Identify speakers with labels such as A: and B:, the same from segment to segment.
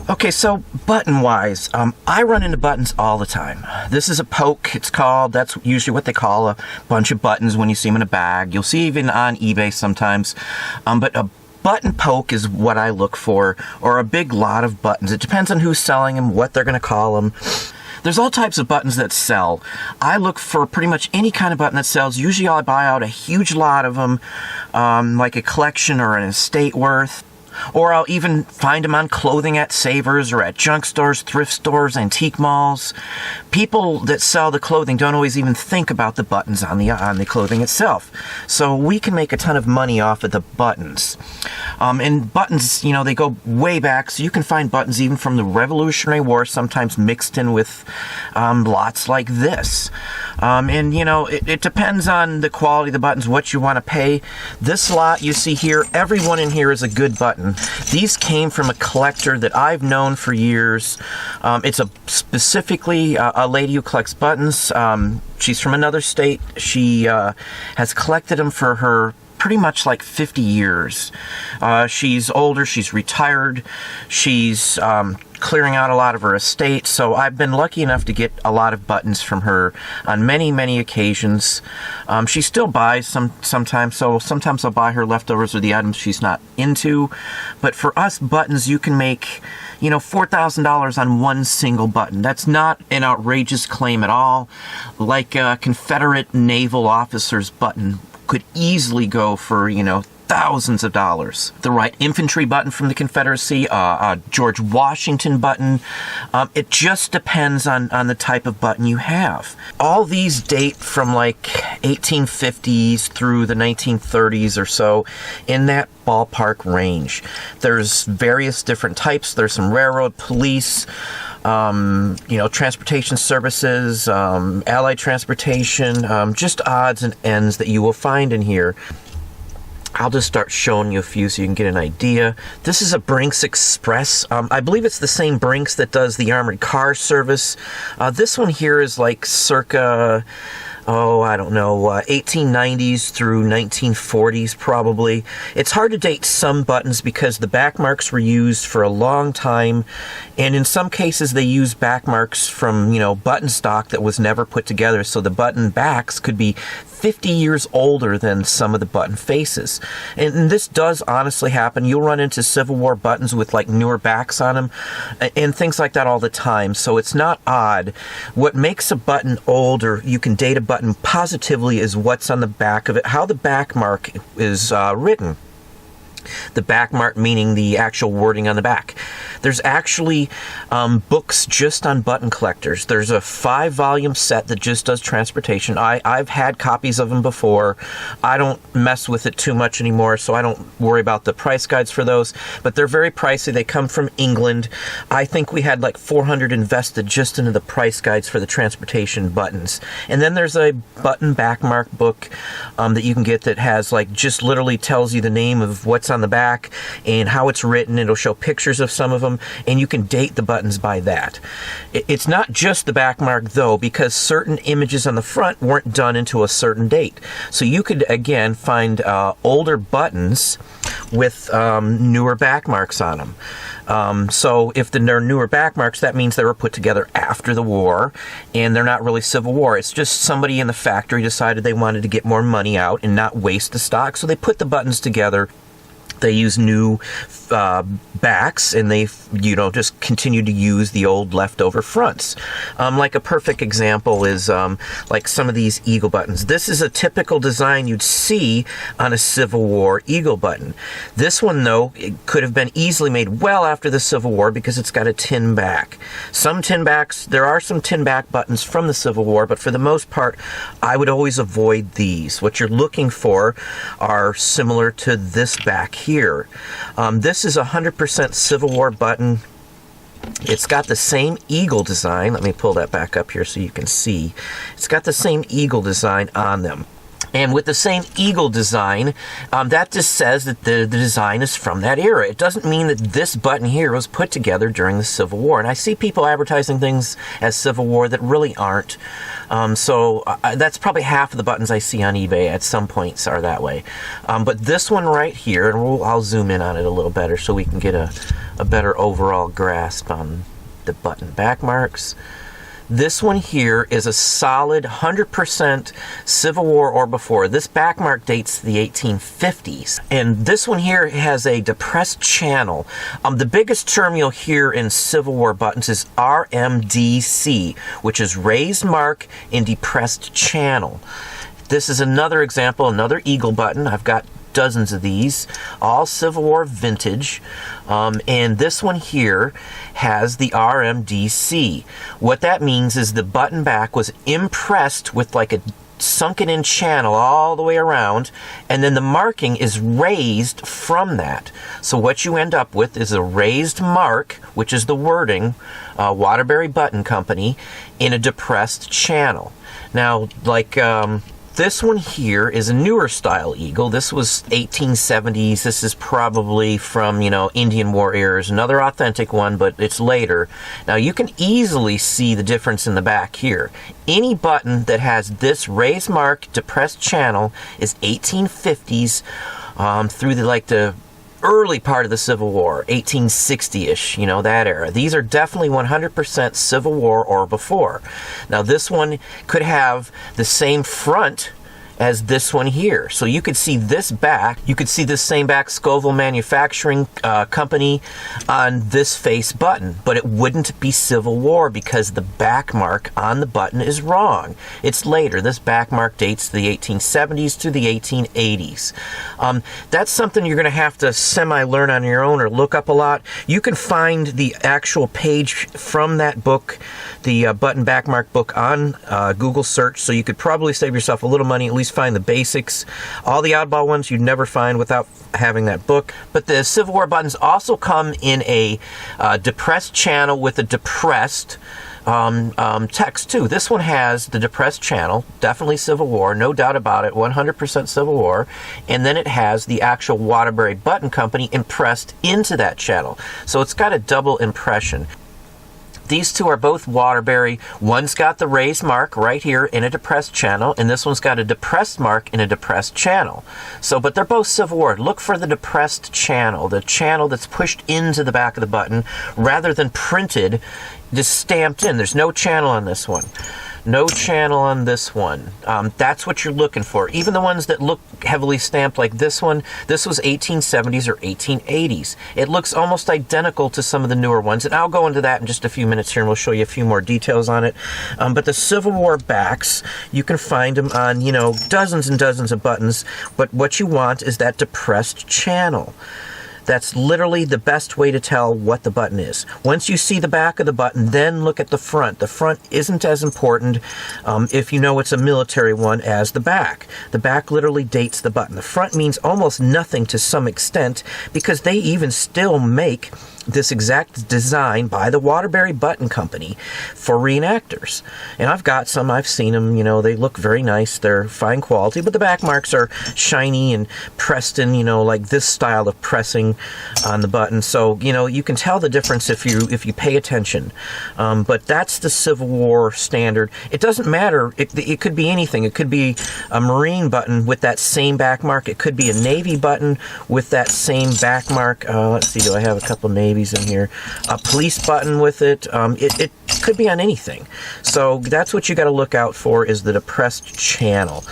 A: Okay, so button-wise, I run into buttons all the time. This is a poke, it's called. That's usually what they call a bunch of buttons when you see them in a bag. You'll see even on eBay sometimes. But a button poke is what I look for, or a big lot of buttons. It depends on who's selling them, what they're going to call them. There's all types of buttons that sell. I look for pretty much any kind of button that sells. Usually I'll buy out a huge lot of them, like a collection or an estate worth. Or I'll even find them on clothing at Savers or at junk stores, thrift stores, antique malls. People that sell the clothing don't always even think about the buttons on the clothing itself. So we can make a ton of money off of the buttons. And buttons, you know, they go way back, so you can find buttons even from the Revolutionary War, sometimes mixed in with lots like this. And, you know, it depends on the quality of the buttons, what you want to pay. This lot you see here, everyone in here is a good button. These came from a collector that I've known for years. It's specifically a lady who collects buttons. She's from another state. She has collected them for her pretty much like 50 years. She's older, she's retired, she's clearing out a lot of her estate, so I've been lucky enough to get a lot of buttons from her on many, many occasions. She still buys sometimes, so sometimes I'll buy her leftovers or the items she's not into. But for us buttons, you can make, you know, $4,000 on one single button. That's not an outrageous claim at all. Like a Confederate naval officer's button could easily go for, you know, thousands of dollars. The right infantry button from the Confederacy, a George Washington button. It just depends on the type of button you have. All these date from like 1850s through the 1930s or so, in that ballpark range. There's various different types. There's some railroad, police, you know, transportation services, allied transportation, just odds and ends that you will find in here. I'll just start showing you a few so you can get an idea. This is a Brinks Express. I believe it's the same Brinks that does the armored car service. This one here is like circa, I don't know, 1890s through 1940s probably. It's hard to date some buttons because the back marks were used for a long time, and in some cases they use back marks from, you know, button stock that was never put together, so the button backs could be 50 years older than some of the button faces. And this does honestly happen. You'll run into Civil War buttons with like newer backs on them and things like that all the time, so it's not odd. What makes a button old, or you can date a button positively, is what's on the back of it, how the back mark is written. The back mark meaning the actual wording on the back. There's actually books just on button collectors. There's a 5-volume set that just does transportation. I've had copies of them before. I don't mess with it too much anymore, so I don't worry about the price guides for those. But they're very pricey. They come from England. I think we had like $400 invested just into the price guides for the transportation buttons. And then there's a button back mark book that you can get that has like just literally tells you the name of what's on the back and how it's written. It'll show pictures of some of them, and you can date the buttons by that. It's not just the back mark though, because certain images on the front weren't done into a certain date. So you could again find older buttons with newer back marks on them. So if they're newer back marks, that means they were put together after the war, and they're not really Civil War. It's just somebody in the factory decided they wanted to get more money out and not waste the stock, so they put the buttons together. They use new backs, and they, you know, just continue to use the old leftover fronts. Like a perfect example is like some of these eagle buttons. This is a typical design you'd see on a Civil War eagle button. This one, though, it could have been easily made well after the Civil War because it's got a tin back. There are some tin back buttons from the Civil War, but for the most part, I would always avoid these. What you're looking for are similar to this back here. This is a 100% Civil War button. It's got the same eagle design. Let me pull that back up here so you can see. It's got the same eagle design on them. And with the same eagle design, that just says that the design is from that era. It doesn't mean that this button here was put together during the Civil War. And I see people advertising things as Civil War that really aren't. That's probably half of the buttons I see on eBay at some points are that way. But this one right here, and I'll zoom in on it a little better so we can get a better overall grasp on the button back marks. This one here is a solid 100% Civil War or before. This back mark dates to the 1850s. And this one here has a depressed channel. The biggest term you'll hear in Civil War buttons is RMDC, which is raised mark in depressed channel. This is another example, another eagle button. I've got dozens of these, all Civil War vintage, and this one here has the RMDC. What that means is the button back was impressed with like a sunken in channel all the way around, and then the marking is raised from that. So what you end up with is a raised mark, which is the wording, Waterbury Button Company, in a depressed channel. Now, like this one here is a newer style eagle. This was 1870s. This is probably from, Indian War eras. Another authentic one, but it's later. Now you can easily see the difference in the back here. Any button that has this raised mark, depressed channel is 1850s through the early part of the Civil War, 1860-ish, that era. These are definitely 100% Civil War or before. Now this one could have the same front as this one here. So you could see this back, you could see this same back Scoville Manufacturing Company on this face button, but it wouldn't be Civil War because the back mark on the button is wrong. It's later. This back mark dates to the 1870s to the 1880s. That's something you're going to have to semi-learn on your own or look up a lot. You can find the actual page from that book, the button back mark book, on Google search, so you could probably save yourself a little money, at least find the basics. All the oddball ones you'd never find without having that book. But the Civil War buttons also come in a depressed channel with a depressed text too. This one has the depressed channel, definitely Civil War, no doubt about it, 100% Civil War, and then it has the actual Waterbury Button Company impressed into that channel. So it's got a double impression. These two are both Waterbury. One's got the raised mark right here in a depressed channel, and this one's got a depressed mark in a depressed channel. So, but they're both Civil War. Look for the depressed channel, the channel that's pushed into the back of the button rather than printed, just stamped in. There's no channel on this one. No channel on this one. That's what you're looking for. Even the ones that look heavily stamped like this one, this was 1870s or 1880s. It looks almost identical to some of the newer ones, and I'll go into that in just a few minutes here, and we'll show you a few more details on it. But the Civil War backs, you can find them on, dozens and dozens of buttons, but what you want is that depressed channel. That's literally the best way to tell what the button is. Once you see the back of the button, then look at the front. The front isn't as important if you know it's a military one as the back. The back literally dates the button. The front means almost nothing to some extent because they even still make this exact design by the Waterbury Button Company for reenactors. And I've got some, I've seen them, they look very nice, they're fine quality, but the back marks are shiny and pressed in, like this style of pressing on the button. So, you can tell the difference if you pay attention. But that's the Civil War standard. It doesn't matter, it could be anything. It could be a Marine button with that same back mark. It could be a Navy button with that same back mark. Let's see, do I have a couple Navies in here? A police button with it. It could be on anything. So that's what you got to look out for, is the depressed channel.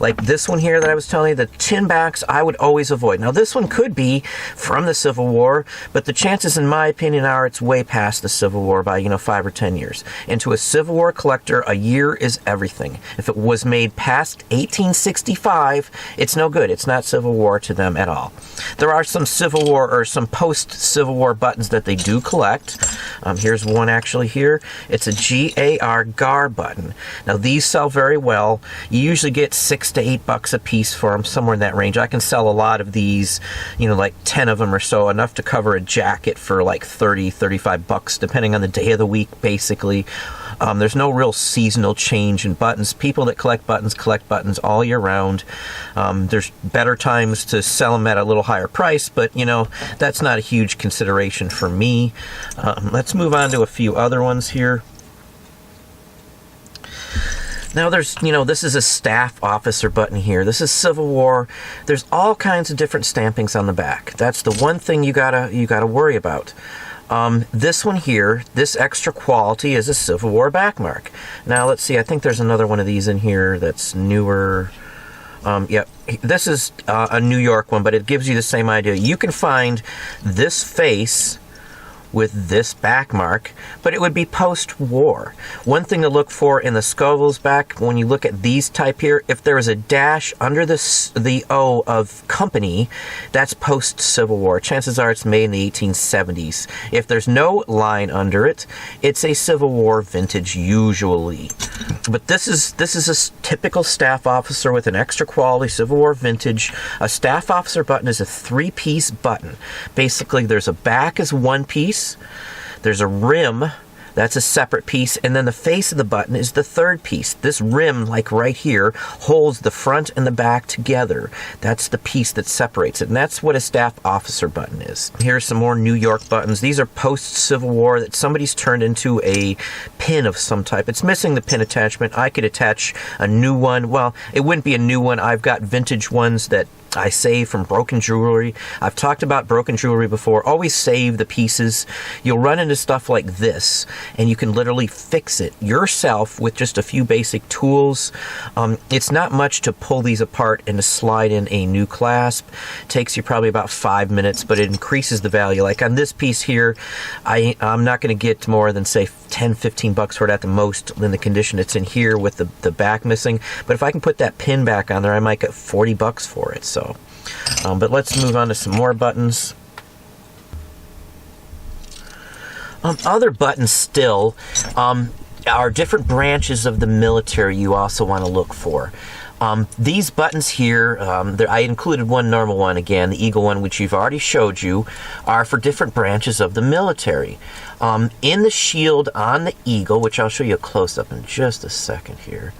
A: Like this one here that I was telling you, the tin backs, I would always avoid. Now this one could be from the Civil War, but the chances, in my opinion, are it's way past the Civil War by 5 or 10 years. And to a Civil War collector, a year is everything. If it was made past 1865, it's no good. It's not Civil War to them at all. There are some Civil War or some post-Civil War buttons that they do collect. Here's one actually here. It's a GAR button. Now these sell very well. You usually get $6 to $8 a piece for them, somewhere in that range. I can sell a lot of these, like 10 of them or so, enough to cover a jacket for like $30, $35, depending on the day of the week, basically. There's no real seasonal change in buttons. People that collect buttons all year round. There's better times to sell them at a little higher price, but that's not a huge consideration for me. Let's move on to a few other ones here. Now there's, this is a staff officer button here. This is Civil War. There's all kinds of different stampings on the back. That's the one thing you gotta worry about. This one here, this extra quality, is a Civil War backmark. Now let's see, I think there's another one of these in here that's newer. Yep, this is a New York one, but it gives you the same idea. You can find this face with this back mark, but it would be post-war. One thing to look for in the Scoville's back, when you look at these type here, if there is a dash under the O of company, that's post-Civil War. Chances are it's made in the 1870s. If there's no line under it, it's a Civil War vintage usually. But this is a typical staff officer with an extra quality Civil War vintage. A staff officer button is a 3-piece button. Basically, there's a back is one piece. There's a rim, that's a separate piece, and then the face of the button is the third piece. This rim, like right here, holds the front and the back together. That's the piece that separates it, and that's what a staff officer button is. Here's some more New York buttons. These are post-Civil War that somebody's turned into a pin of some type. It's missing the pin attachment. I could attach a new one. Well, it wouldn't be a new one. I've got vintage ones that I save from broken jewelry. I've talked about broken jewelry before. Always save the pieces. You'll run into stuff like this, and you can literally fix it yourself with just a few basic tools. It's not much to pull these apart and to slide in a new clasp. It takes you probably about 5 minutes, but it increases the value. Like on this piece here, I'm not going to get more than, say, 10, 15 bucks for it at the most in the condition it's in here with the back missing. But if I can put that pin back on there, I might get 40 bucks for it. So, but let's move on to some more buttons. Other buttons still are different branches of the military you also want to look for. These buttons here, I included one normal one again, the Eagle one, which you've already showed you, are for different branches of the military. In the shield on the Eagle, which I'll show you a close-up in just a second here,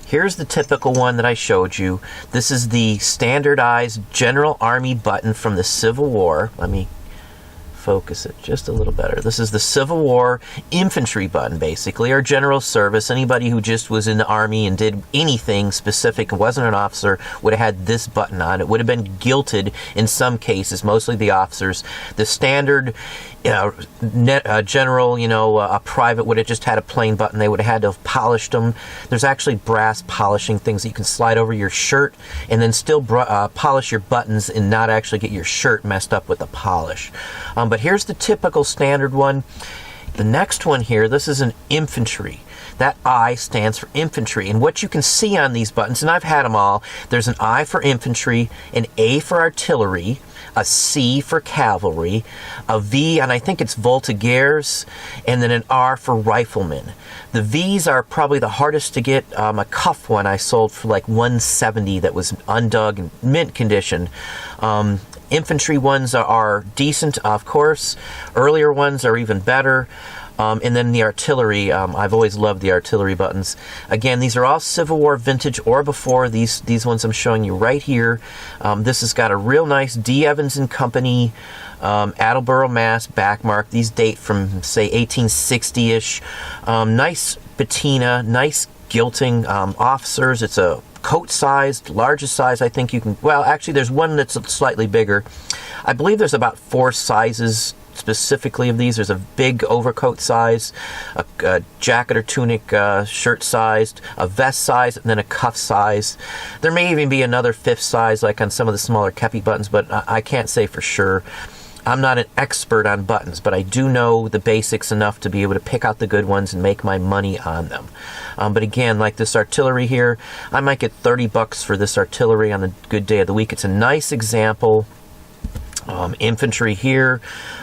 A: here's the typical one that I showed you. This is the standardized General Army button from the Civil War. Let me focus it just a little better. This is the Civil War infantry button, basically, or general service. Anybody who just was in the Army and did anything specific and wasn't an officer would have had this button on. It would have been gilted in some cases, mostly the officers. The standard general, a private would have just had a plain button. They would have had to have polished them. There's actually brass polishing things that you can slide over your shirt and then still polish your buttons and not actually get your shirt messed up with the polish. But here's the typical standard one. The next one here, this is an infantry. That I stands for infantry. And what you can see on these buttons, and I've had them all, there's an I for infantry, an A for artillery, a C for cavalry, a V, and I think it's voltigeurs, and then an R for riflemen. The V's are probably the hardest to get. A cuff one I sold for like $170 that was undug and mint condition. Infantry ones are decent, of course. Earlier ones are even better. And then the artillery, I've always loved the artillery buttons. Again, these are all Civil War vintage or before. These ones I'm showing you right here. This has got a real nice D. Evans and Company, Attleboro, Mass. backmark. These date from, say, 1860-ish. Nice patina, nice gilting. Officers, it's a coat sized, largest size I think you can, well, actually there's one that's slightly bigger. I believe there's about 4 sizes specifically of these. There's a big overcoat size, a jacket or tunic shirt sized, a vest size, and then a cuff size. There may even be another 5th size like on some of the smaller kepi buttons, but I can't say for sure. I'm not an expert on buttons, but I do know the basics enough to be able to pick out the good ones and make my money on them. But again, like this artillery here, I might get 30 bucks for this artillery on a good day of the week. It's a nice example. Infantry here.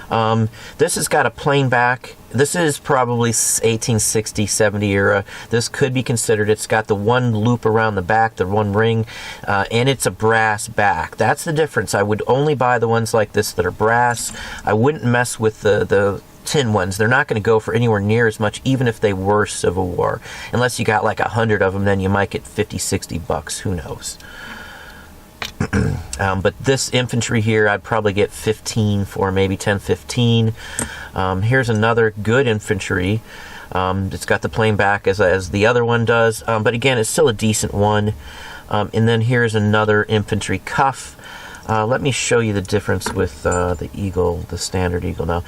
A: This has got a plain back. This is probably 1860, 70 era. This could be considered. It's got the one loop around the back, the one ring, and it's a brass back. That's the difference. I would only buy the ones like this that are brass. I wouldn't mess with the tin ones. They're not going to go for anywhere near as much, even if they were Civil War. Unless you got like 100 of them, then you might get 50, 60 bucks. Who knows? But this infantry here, I'd probably get 15 for, maybe 10, 15. Here's another good infantry. It's got the plain back as the other one does, but again, it's still a decent one. And then here's another infantry cuff. Let me show you the difference with the Eagle, the standard Eagle. Now,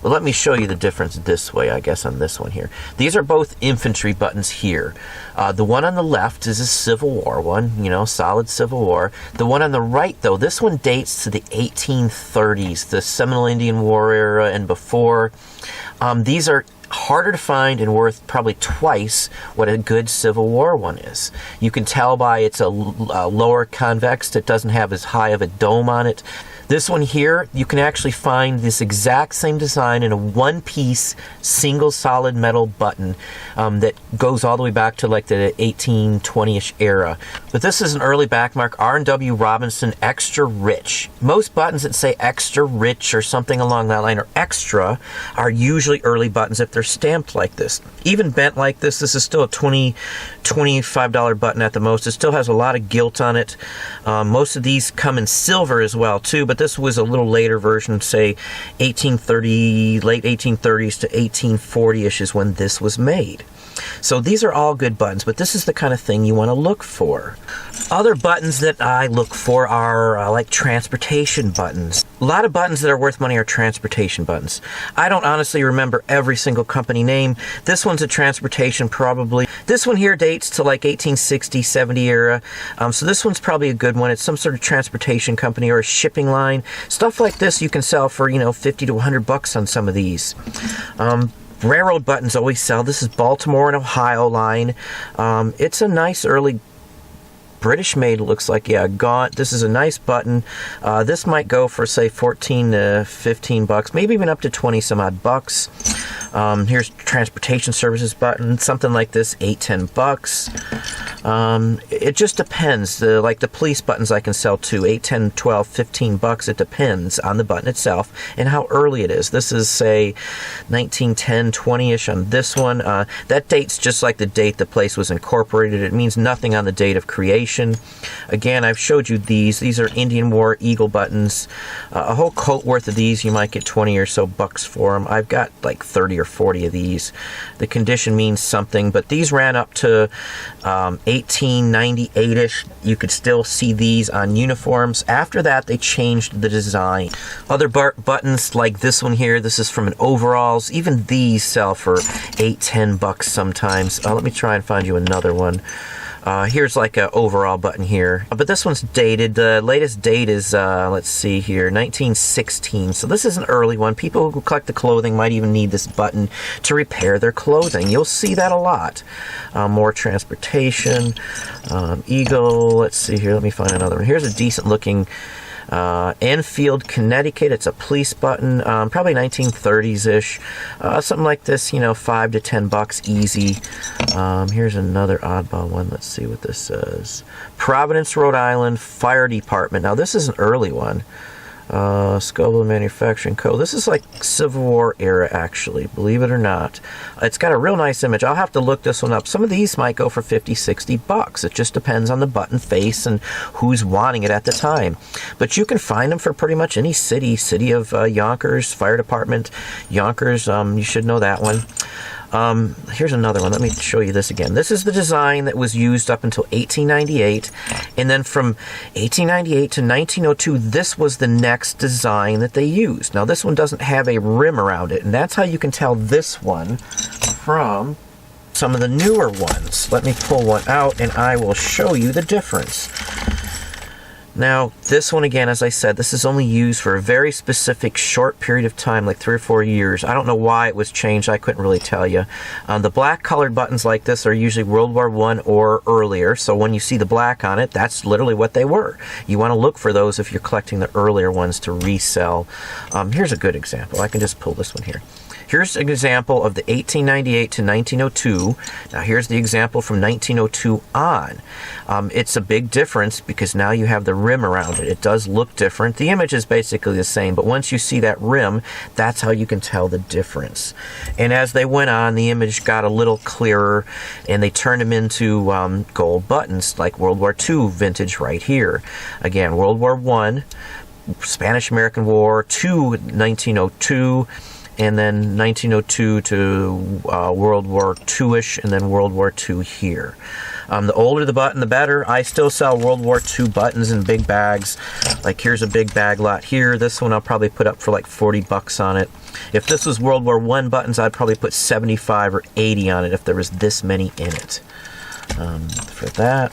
A: let me show you the difference this way, I guess, on this one here. These are both infantry buttons here. The one on the left is a Civil War one, you know, solid Civil War. The one on the right, though, this one dates to the 1830s, the Seminole Indian War era and before. These are harder to find and worth probably twice what a good Civil War one is. You can tell by it's a lower convex. It doesn't have as high of a dome on it. This one here, you can actually find this exact same design in a one-piece, single solid metal button that goes all the way back to like the 1820-ish era. But this is an early backmark, R&W Robinson Extra Rich. Most buttons that say Extra Rich or something along that line, or Extra, are usually early buttons if they're stamped like this. Even bent like this is still a $25 button at the most. It still has a lot of gilt on it. Most of these come in silver as well, too, but this was a little later version, say 1830, late 1830s to 1840-ish is when this was made. So these are all good buttons, but this is the kind of thing you want to look for. Other buttons that I look for are like transportation buttons. A lot of buttons that are worth money are transportation buttons. I don't honestly remember every single company name. This one's a transportation probably. This one here dates to like 1860, 70 era. So this one's probably a good one. It's some sort of transportation company or a shipping line. Stuff like this you can sell for, you know, 50 to 100 bucks on some of these. Railroad buttons always sell. This is Baltimore and Ohio line. It's a nice early British made, looks like. Yeah, Gaunt. This is a nice button. This might go for say 14 to 15 bucks, maybe even up to 20 some odd bucks. Here's transportation services button, something like this, 8-10 bucks. It just depends. Like the police buttons I can sell too, 8, 10, 12, 15 bucks. It depends on the button itself and how early it is. This is say 1910, 20-ish on this one. That date's just like the date the place was incorporated. It means nothing on the date of creation. Again, I've showed you these. These are Indian War Eagle buttons. A whole coat worth of these, you might get 20 or so bucks for them. I've got like 30 or 40 of these. The condition means something, but these ran up to 1898-ish. You could still see these on uniforms. After that, they changed the design. Other buttons like this one here, this is from an overalls. Even these sell for 8-10 bucks sometimes. Let me try and find you another one. Here's like an overall button here, but this one's dated. The latest date is, let's see here, 1916. So this is an early one. People who collect the clothing might even need this button to repair their clothing. You'll see that a lot. More transportation, Eagle. Let's see here. Let me find another one. Here's a decent looking Enfield, Connecticut. It's a police button, probably 1930s-ish. Something like this, you know, 5 to 10 bucks easy. Here's another oddball one. Let's see what this says. Providence, Rhode Island Fire Department. Now, this is an early one. Scoville Manufacturing Co. This is like Civil War era, actually, believe it or not. It's got a real nice image. I'll have to look this one up. Some of these might go for 50, 60 bucks. It just depends on the button face and who's wanting it at the time. But you can find them for pretty much any city. City of Yonkers, Fire Department, Yonkers, you should know that one. Here's another one. Let me show you this again. This is the design that was used up until 1898. And then from 1898 to 1902, this was the next design that they used. Now, this one doesn't have a rim around it. And that's how you can tell this one from some of the newer ones. Let me pull one out and I will show you the difference. Now, this one, again, as I said, this is only used for a very specific short period of time, like 3 or 4 years. I don't know why it was changed. I couldn't really tell you. The black colored buttons like this are usually World War I or earlier. So when you see the black on it, that's literally what they were. You want to look for those if you're collecting the earlier ones to resell. Here's a good example. I can just pull this one here. Here's an example of the 1898 to 1902. Now here's the example from 1902 on. It's a big difference because now you have the rim around it. It does look different. The image is basically the same, but once you see that rim, that's how you can tell the difference. And as they went on, the image got a little clearer, and they turned them into gold buttons, like World War II vintage right here. Again, World War I, Spanish-American War, II, 1902, and then 1902 to World War II-ish, and then World War II here. The older the button, the better. I still sell World War II buttons in big bags. Like here's a big bag lot here. This one I'll probably put up for like 40 bucks on it. If this was World War I buttons, I'd probably put 75 or 80 on it if there was this many in it. For that.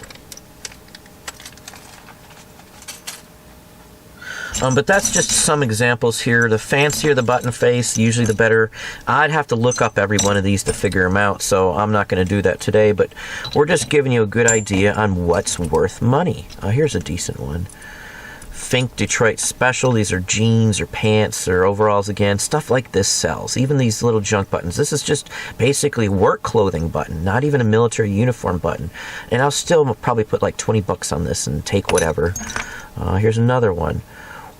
A: But that's just some examples here. The fancier the button face, usually the better. I'd have to look up every one of these to figure them out, so I'm not going to do that today, but we're just giving you a good idea on what's worth money. Here's a decent one. Fink Detroit Special. These are jeans or pants or overalls again. Stuff like this sells. Even these little junk buttons. This is just basically work clothing button, not even a military uniform button. And I'll still probably put like 20 bucks on this and take whatever. Here's another one.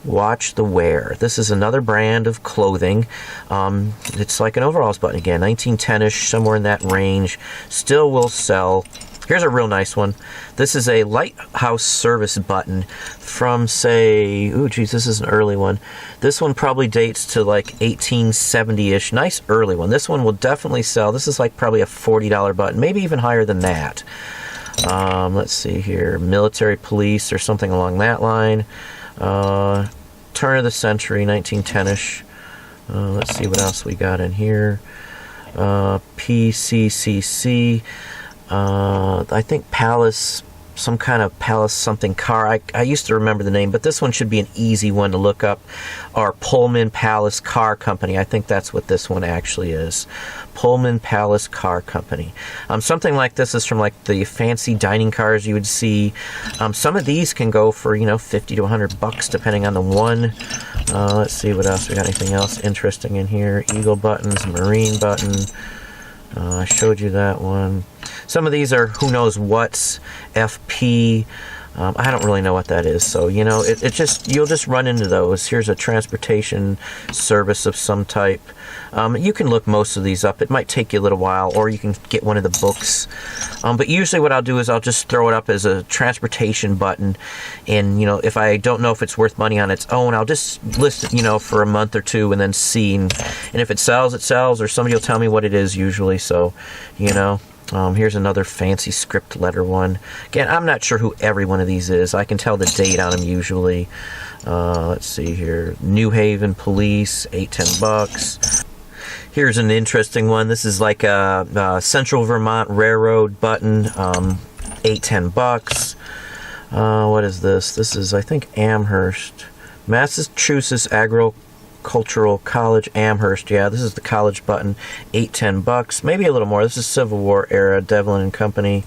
A: Watch the wear. This is another brand of clothing. It's like an overalls button again, 1910-ish, somewhere in that range. Still will sell. Here's a real nice one. This is a lighthouse service button from, say, ooh, geez, this is an early one. This one probably dates to like 1870-ish. Nice early one. This one will definitely sell. This is like probably a $40 button, maybe even higher than that. Let's see here. Military police or something along that line. Turn of the century, 1910-ish. Let's see what else we got in here. PCCC. I think Palace, some kind of Palace something car. I used to remember the name, but this one should be an easy one to look up. Or Pullman Palace Car Company. I think that's what this one actually is. Pullman Palace Car Company. Something like this is from like the fancy dining cars you would see. Some of these can go for, you know, 50 to 100 bucks depending on the one. Let's see what else we got. Anything else interesting in here? Eagle buttons, Marine button. I showed you that one. Some of these are who knows what's, FP. I don't really know what that is, so you know, you'll just run into those. Here's a transportation service of some type. You can look most of these up. It might take you a little while, or you can get one of the books. But usually what I'll do is I'll just throw it up as a transportation button, and you know, if I don't know if it's worth money on its own, I'll just list it, you know, for a month or two, and then see. And if it sells, it sells, or somebody will tell me what it is usually. So, you know. Here's another fancy script letter one. Again, I'm not sure who every one of these is. I can tell the date on them usually. Let's see here. New Haven Police, $8-10 bucks. Here's an interesting one. This is like a Central Vermont Railroad button, $8-10 bucks. What is this? This is, I think, Amherst. Massachusetts Agricultural College, Amherst. Yeah, this is the college button, $8-10 bucks, maybe a little more. This is Civil War era, Devlin and Company.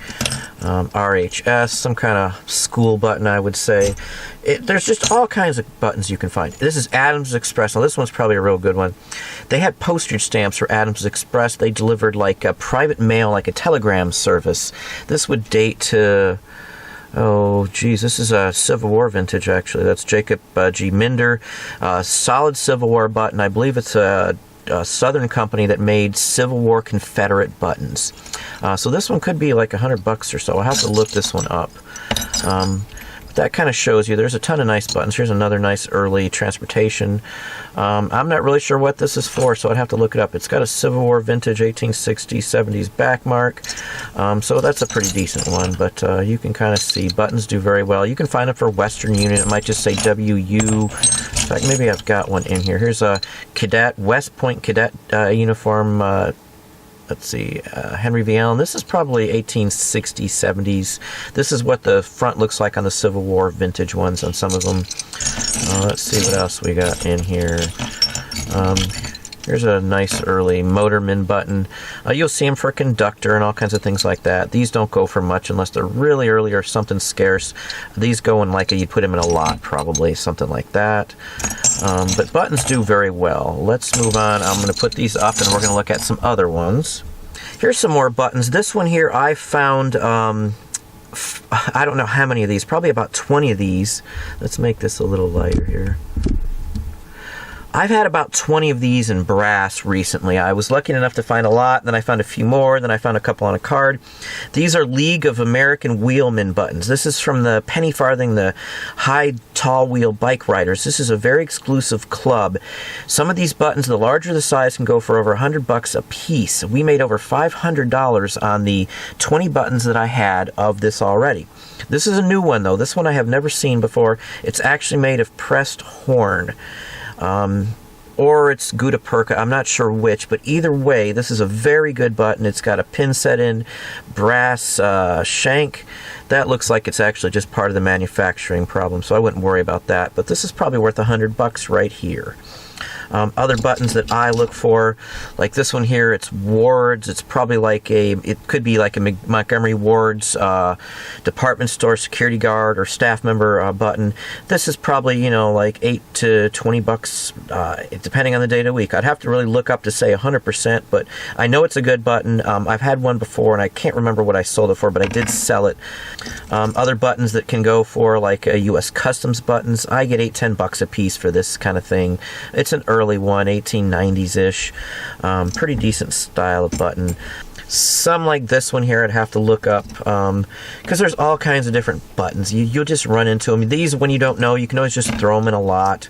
A: RHS, some kind of school button, I would say. There's just all kinds of buttons you can find. This is Adams Express. Now this one's probably a real good one. They had postage stamps for Adams Express. They delivered like a private mail, like a telegram service. This would date to, oh, geez, this is a Civil War vintage, actually. That's Jacob G. Minder. Solid Civil War button. I believe it's a Southern company that made Civil War Confederate buttons. So this one could be like $100 bucks or so. I'll have to look this one up. But that kind of shows you there's a ton of nice buttons. Here's another nice early transportation. I'm not really sure what this is for, so I'd have to look it up. It's got a Civil War vintage 1860s, 70s back mark. So that's a pretty decent one, but you can kind of see buttons do very well. You can find it for Western Union. It might just say WU. In fact, maybe I've got one in here. Here's a Cadet, West Point Cadet uniform. Let's see, Henry V. Allen. This is probably 1860s, 70s. This is what the front looks like on the Civil War vintage ones on some of them. Let's see what else we got in here. Here's a nice early Motorman button. You'll see them for conductor and all kinds of things like that. These don't go for much unless they're really early or something scarce. These go in like you'd put them in a lot, probably, something like that. But buttons do very well. Let's move on. I'm going to put these up and we're going to look at some other ones. Here's some more buttons. This one here I found, I don't know how many of these, probably about 20 of these. Let's make this a little lighter here. I've had about 20 of these in brass recently. I was lucky enough to find a lot, then I found a few more, then I found a couple on a card. These are League of American Wheelmen buttons. This is from the Penny Farthing, the High Tall Wheel Bike Riders. This is a very exclusive club. Some of these buttons, the larger the size, can go for over $100 a piece. We made over $500 on the 20 buttons that I had of this already. This is a new one, though. This one I have never seen before. It's actually made of pressed horn. Or it's Gutta Percha, I'm not sure which, but either way, this is a very good button. It's got a pin set in, brass shank. That looks like it's actually just part of the manufacturing problem, so I wouldn't worry about that. But this is probably worth $100 right here. Other buttons that I look for, like this one here, it's Ward's. It's probably like it could be like a Montgomery Ward's department store security guard or staff member button. This is probably, you know, like $8 to $20, depending on the day of the week. I'd have to really look up to say 100%, but I know it's a good button. I've had one before, and I can't remember what I sold it for, but I did sell it. Other buttons that can go for like U.S. Customs buttons, I get $8-10 a piece for this kind of thing. It's an early one, 1890s-ish. Pretty decent style of button. Some like this one here I'd have to look up, because there's all kinds of different buttons. You'll just run into them. These, when you don't know, you can always just throw them in a lot.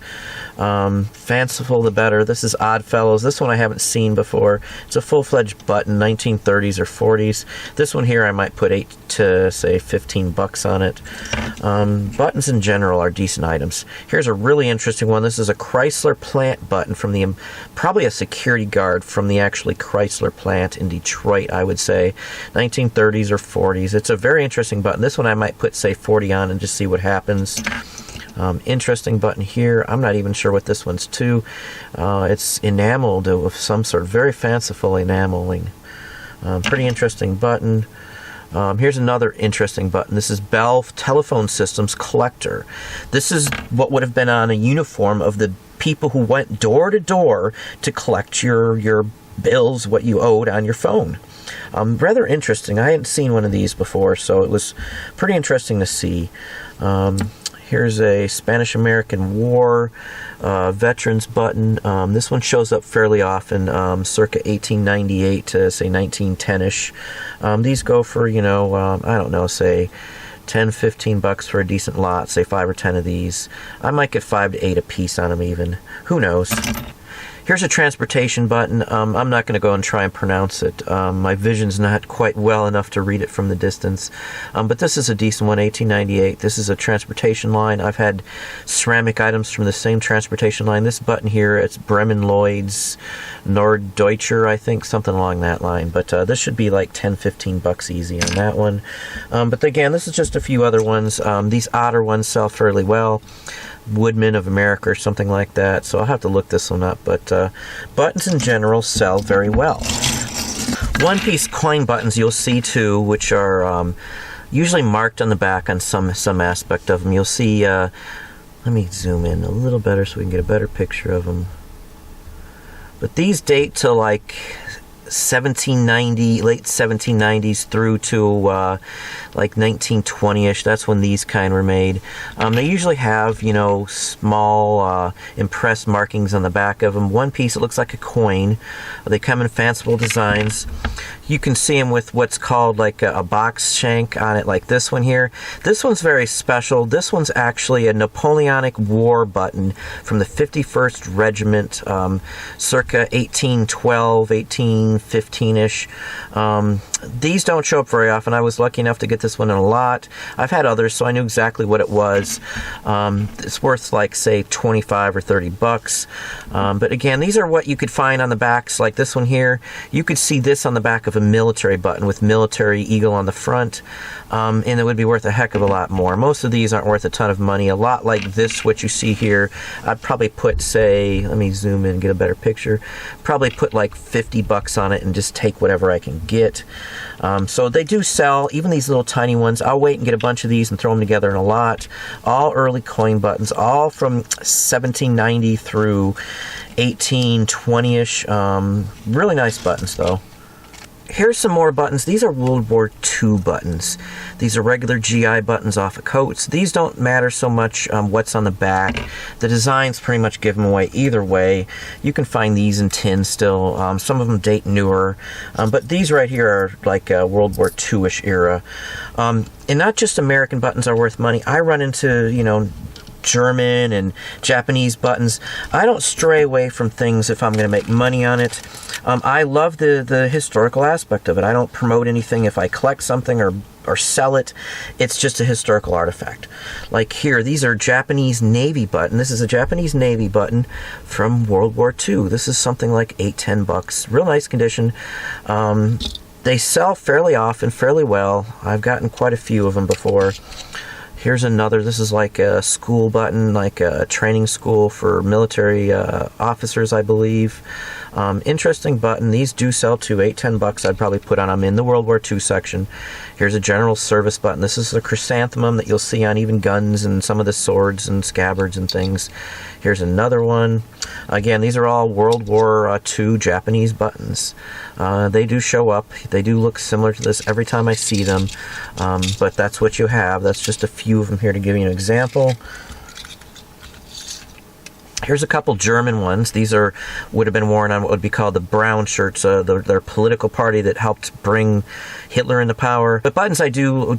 A: Fanciful the better. This is Oddfellows. This one I haven't seen before. It's a full-fledged button, 1930s or 40s. This one here I might put $8 to say $15 on it. Buttons in general are decent items. Here's a really interesting one. This is a Chrysler plant button from the, probably a security guard from the actually Chrysler plant in Detroit, I would say. 1930s or 40s. It's a very interesting button. This one I might put say 40 on and just see what happens. Interesting button here. I'm not even sure what this one's to. It's enameled of some sort, very fanciful enameling. Pretty interesting button. Here's another interesting button. This is Bell Telephone Systems Collector. This is what would have been on a uniform of the people who went door to door to collect your bills, what you owed on your phone. Rather interesting. I hadn't seen one of these before, so it was pretty interesting to see. Here's a Spanish-American War veterans button. This one shows up fairly often, circa 1898 to say 1910-ish. These go for, you know, I don't know, say $10-15 for a decent lot, say 5 or 10 of these. I might get 5 to 8 a piece on them even. Who knows? Here's a transportation button. I'm not going to go and try and pronounce it. My vision's not quite well enough to read it from the distance. But this is a decent one, 1898. This is a transportation line. I've had ceramic items from the same transportation line. This button here, it's Bremen Lloyd's Norddeutscher, I think, something along that line. But this should be like $10-15 easy on that one. But again, this is just a few other ones. These Otter ones sell fairly well. Woodmen of America or something like that, so I'll have to look this one up, but buttons in general sell very well. One-piece coin buttons you'll see too, which are usually marked on the back on some aspect of them. You'll see, let me zoom in a little better so we can get a better picture of them. But these date to like 1790, late 1790s through to like 1920-ish. That's when these kind were made. They usually have, you know, small impressed markings on the back of them. One piece, it looks like a coin. They come in fanciful designs. You can see them with what's called like a box shank on it, like this one here. This one's very special. This one's actually a Napoleonic War button from the 51st Regiment, circa 1812, 1815-ish. These don't show up very often. I was lucky enough to get this one in a lot. I've had others, so I knew exactly what it was. It's worth like, say, $25 or $30. But again, these are what you could find on the backs, like this one here. You could see this on the back of a military button with military eagle on the front, and it would be worth a heck of a lot more. Most of these aren't worth a ton of money. A lot like this, what you see here, I'd probably put, say, let me zoom in and get a better picture, probably put like $50 on it and just take whatever I can get. So they do sell, even these little tiny ones. I'll wait and get a bunch of these and throw them together in a lot. All early coin buttons, all from 1790 through 1820-ish. Really nice buttons, though. Here's some more buttons. These are World War II buttons. These are regular GI buttons off of coats. These don't matter so much what's on the back. The designs pretty much give them away either way. You can find these in tin still. Some of them date newer. But these right here are like World War II-ish era. And not just American buttons are worth money. I run into, you know, German and Japanese buttons. I don't stray away from things if I'm going to make money on it. I love the historical aspect of it. I don't promote anything if I collect something or sell it. It's just a historical artifact. Like here, these are Japanese Navy button. This is a Japanese Navy button from World War II. This is something like $8-10. Real nice condition. They sell fairly often, fairly well. I've gotten quite a few of them before. Here's another. This is like a school button, like a training school for military officers, I believe. Interesting button. These do sell too. $8-10. I'd probably put on them in the World War II section. Here's a general service button. This is a chrysanthemum that you'll see on even guns and some of the swords and scabbards and things. Here's another one. Again, these are all World War II Japanese buttons. They do show up. They do look similar to this every time I see them. But that's what you have. That's just a few of them here to give you an example. Here's a couple German ones. These would have been worn on what would be called the brown shirts, their political party that helped bring Hitler into power. But buttons I do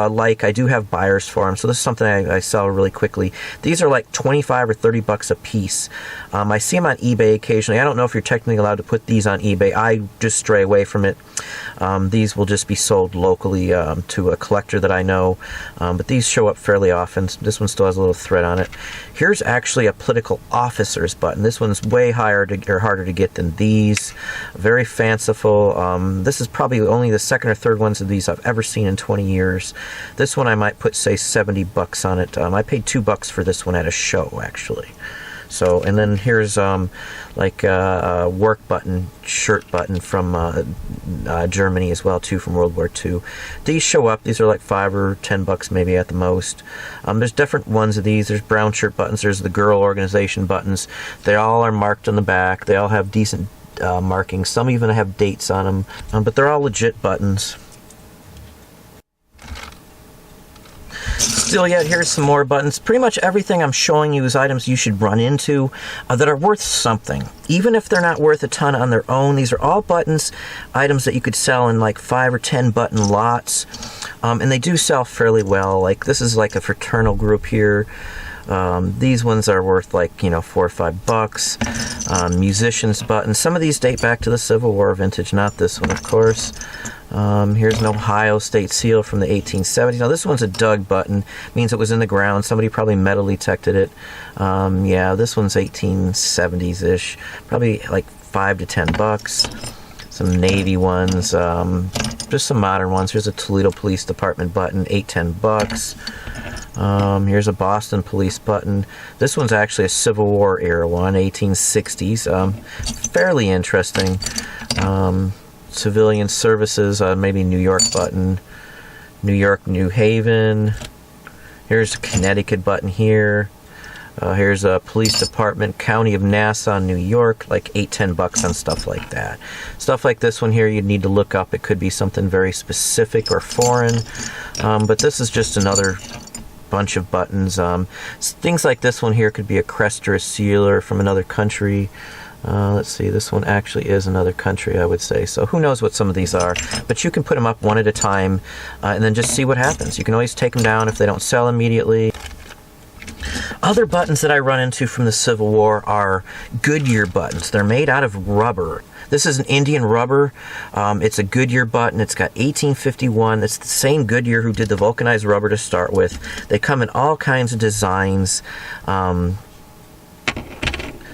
A: like. I do have buyers for them, so this is something I sell really quickly. These are like $25 or $30 a piece. I see them on eBay occasionally. I don't know if you're technically allowed to put these on eBay. I just stray away from it. These will just be sold locally to a collector that I know. But these show up fairly often. This one still has a little thread on it. Here's actually a political officer's button. This one's way harder to get than these. Very fanciful. This is probably only the second or third ones of these I've ever seen in 20 years. This one I might put, say, $70 on it. I paid $2 for this one at a show, actually. So, and then here's like a work button, shirt button from Germany as well, too, from World War II. These show up. These are like $5 or $10 maybe at the most. There's different ones of these. There's brown shirt buttons. There's the girl organization buttons. They all are marked on the back. They all have decent markings. Some even have dates on them, but they're all legit buttons. Still yet, here's some more buttons. Pretty much everything I'm showing you is items you should run into that are worth something. Even if they're not worth a ton on their own, these are all buttons, items that you could sell in like 5 or 10 button lots. And they do sell fairly well. Like this is like a fraternal group here. These ones are worth like, you know, $4 or $5. Musicians buttons. Some of these date back to the Civil War vintage, not this one, of course. Here's an Ohio state seal from the 1870s. Now this one's a dug button, means it was in the ground. Somebody probably metal detected it. Yeah, this one's 1870s-ish, probably like $5 to $10. Some Navy ones, just some modern ones. Here's a Toledo Police Department button, $8-10. Here's a Boston Police button. This one's actually a Civil War era one, 1860s. Fairly interesting. Civilian Services, maybe New York button. New York, New Haven. Here's a Connecticut button here. Here's a Police Department, County of Nassau, New York, like $8-10 on stuff like that. Stuff like this one here, you'd need to look up. It could be something very specific or foreign. But this is just another bunch of buttons. Things like this one here could be a crest or a sealer from another country. Let's see, this one actually is another country, I would say. So who knows what some of these are. But you can put them up one at a time and then just see what happens. You can always take them down if they don't sell immediately. Other buttons that I run into from the Civil War are Goodyear buttons. They're made out of rubber. This is an Indian rubber. It's a Goodyear button. It's got 1851. It's the same Goodyear who did the vulcanized rubber to start with. They come in all kinds of designs.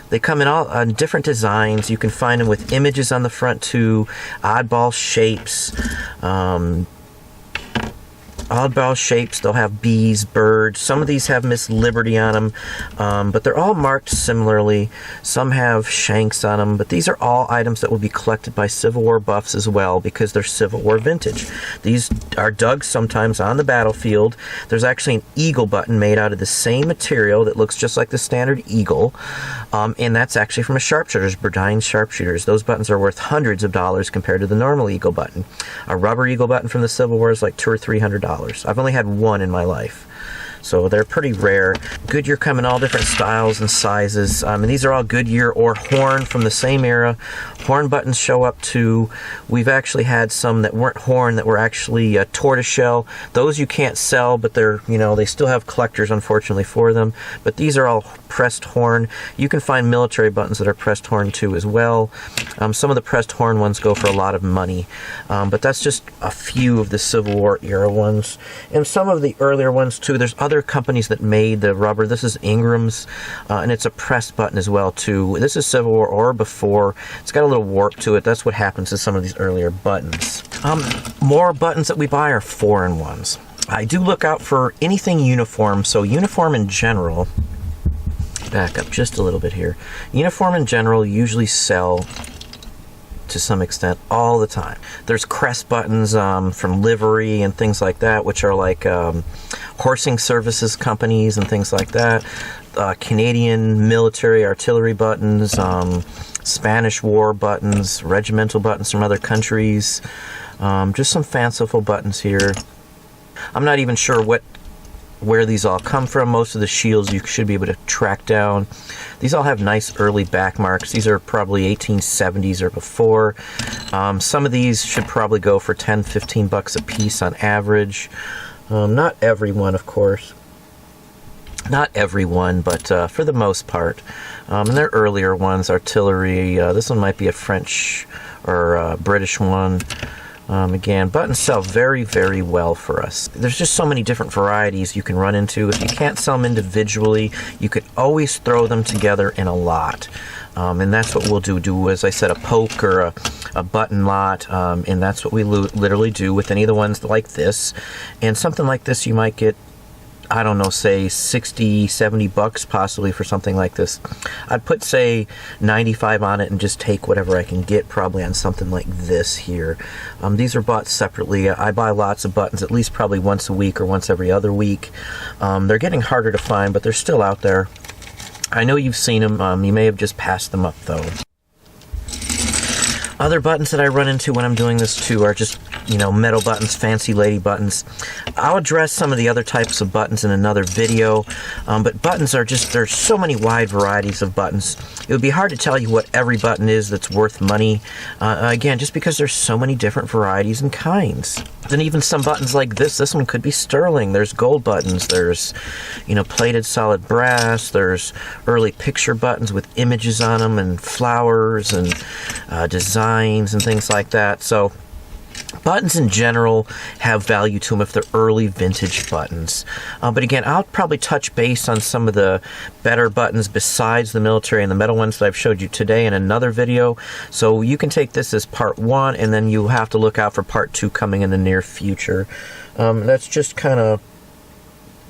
A: They come in all different designs. You can find them with images on the front too, oddball shapes. oddball shapes. They'll have bees, birds. Some of these have Miss Liberty on them, but they're all marked similarly. Some have shanks on them, but these are all items that will be collected by Civil War buffs as well because they're Civil War vintage. These are dug sometimes on the battlefield. There's actually an eagle button made out of the same material that looks just like the standard eagle, and that's actually from a sharpshooter's, Burdine sharpshooters. Those buttons are worth hundreds of dollars compared to the normal eagle button. A rubber eagle button from the Civil War is like $200 or $300. I've only had one in my life, so they're pretty rare. Goodyear come in all different styles and sizes, and these are all Goodyear or horn from the same era. Horn buttons show up too. We've actually had some that weren't horn that were actually tortoiseshell. Those you can't sell, but they're, you know, they still have collectors unfortunately for them. But these are all pressed horn. You can find military buttons that are pressed horn too as well. Some of the pressed horn ones go for a lot of money, but that's just a few of the Civil War era ones. And some of the earlier ones too. There's other companies that made the rubber. This is Ingram's, and it's a pressed button as well too. This is Civil War or before. It's got a little warp to it. That's what happens to some of these earlier buttons. More buttons that we buy are foreign ones. I do look out for anything uniform. So uniform in general, back up just a little bit here. Uniform in general usually sell to some extent all the time. There's crest buttons from livery and things like that, which are like horsing services companies and things like that. Canadian military artillery buttons, Spanish war buttons, regimental buttons from other countries. Just some fanciful buttons here. I'm not even sure where these all come from. Most of the shields you should be able to track down. These all have nice early back marks. These are probably 1870s or before. Some of these should probably go for 10, 15 bucks a piece on average. Not every one, of course. Not every one, but for the most part. And they're earlier ones, artillery. This one might be a French or British one. Again, buttons sell very, very well for us. There's just so many different varieties you can run into. If you can't sell them individually, you could always throw them together in a lot. And that's what we'll do, as I said, a poke or a button lot, and that's what we literally do with any of the ones like this. And something like this you might get, I don't know, say 60, 70 bucks possibly for something like this. I'd put, say, 95 on it and just take whatever I can get probably on something like this here. These are bought separately. I buy lots of buttons at least probably once a week or once every other week. They're getting harder to find, but they're still out there. I know you've seen them. You may have just passed them up, though. Other buttons that I run into when I'm doing this too are just, you know, metal buttons, fancy lady buttons. I'll address some of the other types of buttons in another video, but buttons are just, there's so many wide varieties of buttons. It would be hard to tell you what every button is that's worth money, again, just because there's so many different varieties and kinds. Then even some buttons like this one could be sterling. There's gold buttons, there's, you know, plated solid brass, there's early picture buttons with images on them and flowers and designs and things like that. So buttons in general have value to them if they're early vintage buttons. But again, I'll probably touch base on some of the better buttons besides the military and the metal ones that I've showed you today in another video. So you can take this as part 1, and then you have to look out for part 2 coming in the near future. That's just kind of,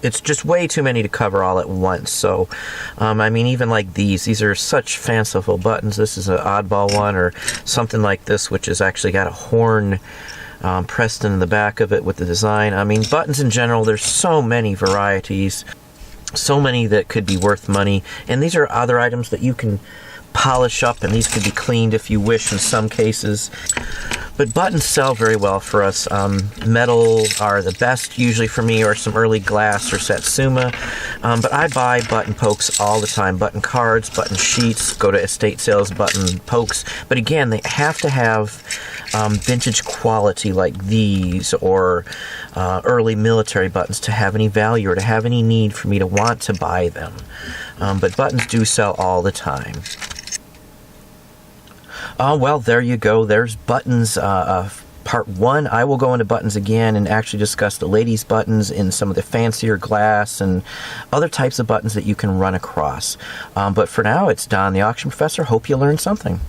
A: it's just way too many to cover all at once. So, I mean, even like these are such fanciful buttons. This is an oddball one, or something like this, which has actually got a horn pressed into the back of it with the design. I mean, buttons in general, there's so many varieties, so many that could be worth money. And these are other items that you can polish up, and these could be cleaned if you wish in some cases. But buttons sell very well for us. Metal are the best usually for me, or some early glass or Satsuma. But I buy button pokes all the time. Button cards, button sheets, go to estate sales, button pokes. But again, they have to have vintage quality like these, or early military buttons to have any value or to have any need for me to want to buy them. But buttons do sell all the time. Well, there you go. There's buttons, part 1. I will go into buttons again and actually discuss the ladies' buttons in some of the fancier glass and other types of buttons that you can run across. But for now, it's Don the Auction Professor. Hope you learned something.